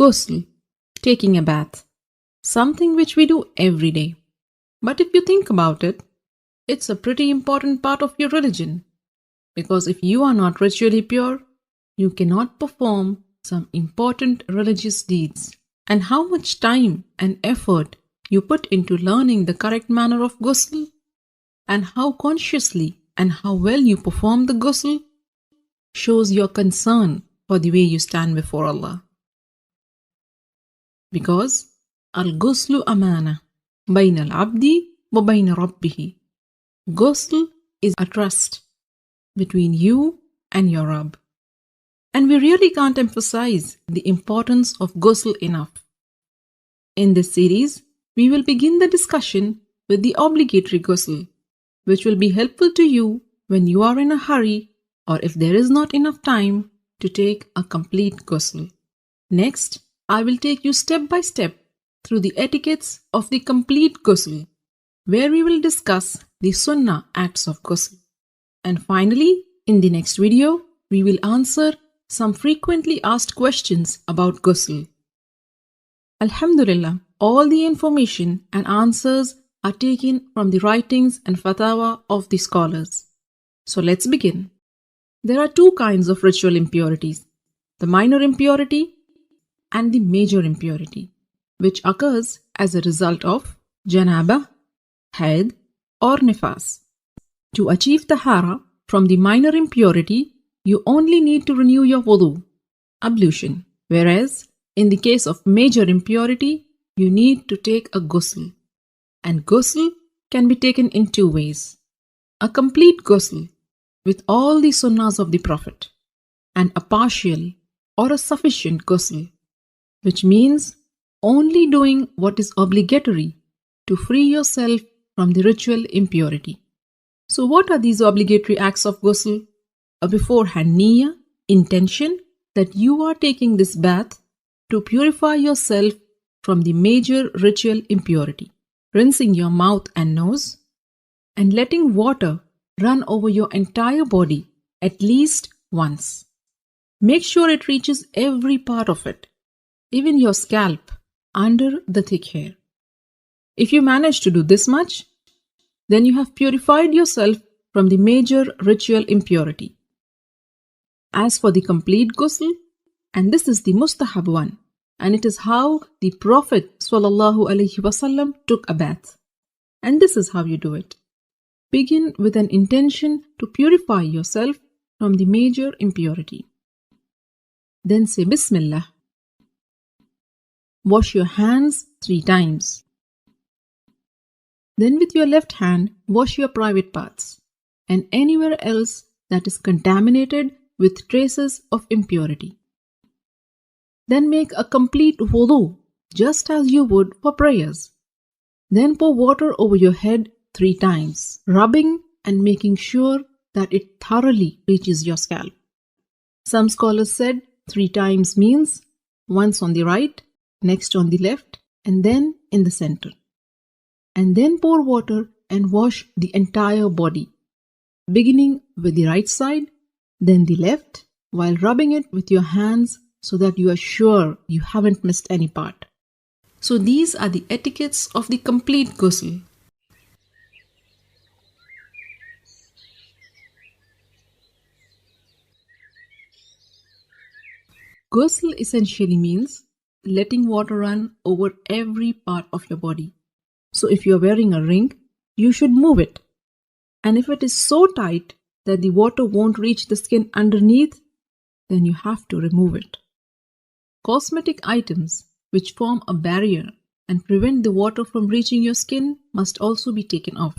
Ghusl, taking a bath, something which we do every day. But if you think about it, it's a pretty important part of your religion, because if you are not ritually pure, you cannot perform some important religious deeds. And how much time and effort you put into learning the correct manner of ghusl, and how consciously and how well you perform the ghusl, shows your concern for the way you stand before Allah. Because al-ghuslu amana bayna al-abdi wa bayna rabbihi. Ghusl is a trust between you and your Rabb. And we really can't emphasize the importance of ghusl enough. In this series, we will begin the discussion with the obligatory ghusl, which will be helpful to you when you are in a hurry or if there is not enough time to take a complete ghusl. Next, I will take you step by step through the etiquettes of the complete ghusl, where we will discuss the sunnah acts of ghusl. And finally, in the next video, we will answer some frequently asked questions about ghusl. Alhamdulillah, all the information and answers are taken from the writings and fatwa of the scholars. So let's begin. There are two kinds of ritual impurities, the minor impurity and the major impurity, which occurs as a result of janabah, haid or nifas. To achieve tahara from the minor impurity, you only need to renew your wudu, ablution, whereas in the case of major impurity, you need to take a ghusl. And ghusl can be taken in two ways. A complete ghusl with all the sunnahs of the Prophet, and a partial or a sufficient ghusl, which means only doing what is obligatory to free yourself from the ritual impurity. So what are these obligatory acts of ghusl? A beforehand niyyah, intention that you are taking this bath to purify yourself from the major ritual impurity. Rinsing your mouth and nose, and letting water run over your entire body at least once. Make sure it reaches every part of it, even your scalp under the thick hair. If you manage to do this much, then you have purified yourself from the major ritual impurity. As for the complete ghusl, and this is the mustahab one, and it is how the Prophet ﷺ took a bath. And this is how you do it. Begin with an intention to purify yourself from the major impurity. Then say Bismillah. Wash your hands 3 times. Then with your left hand, wash your private parts and anywhere else that is contaminated with traces of impurity. Then make a complete wudu, just as you would for prayers. Then pour water over your head 3 times, rubbing and making sure that it thoroughly reaches your scalp. Some scholars said 3 times means once on the right, next on the left, and then in the center. And then pour water and wash the entire body, beginning with the right side, then the left, while rubbing it with your hands so that you are sure you haven't missed any part. So these are the etiquettes of the complete ghusl. Ghusl essentially means letting water run over every part of your body. So if you are wearing a ring, you should move it. And if it is so tight that the water won't reach the skin underneath, then you have to remove it. Cosmetic items which form a barrier and prevent the water from reaching your skin must also be taken off.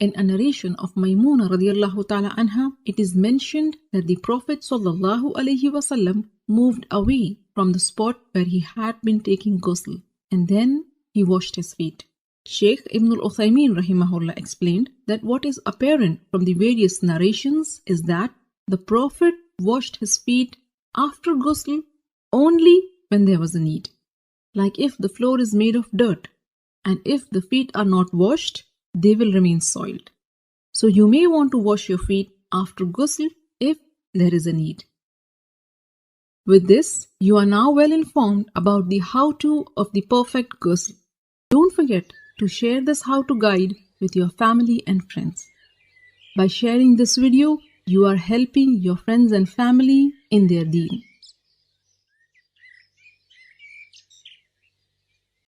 In a narration of Maymuna radiallahu ta'ala anha, it is mentioned that the Prophet sallallahu alaihi wasallam moved away from the spot where he had been taking ghusl, and then he washed his feet. Shaykh Ibn al-Uthaymin rahimahullah explained that what is apparent from the various narrations is that the Prophet washed his feet after ghusl only when there was a need. Like if the floor is made of dirt, and if the feet are not washed, they will remain soiled. So you may want to wash your feet after ghusl if there is a need. With this, you are now well informed about the how-to of the perfect ghusl. Don't forget to share this how-to guide with your family and friends. By sharing this video, you are helping your friends and family in their deen.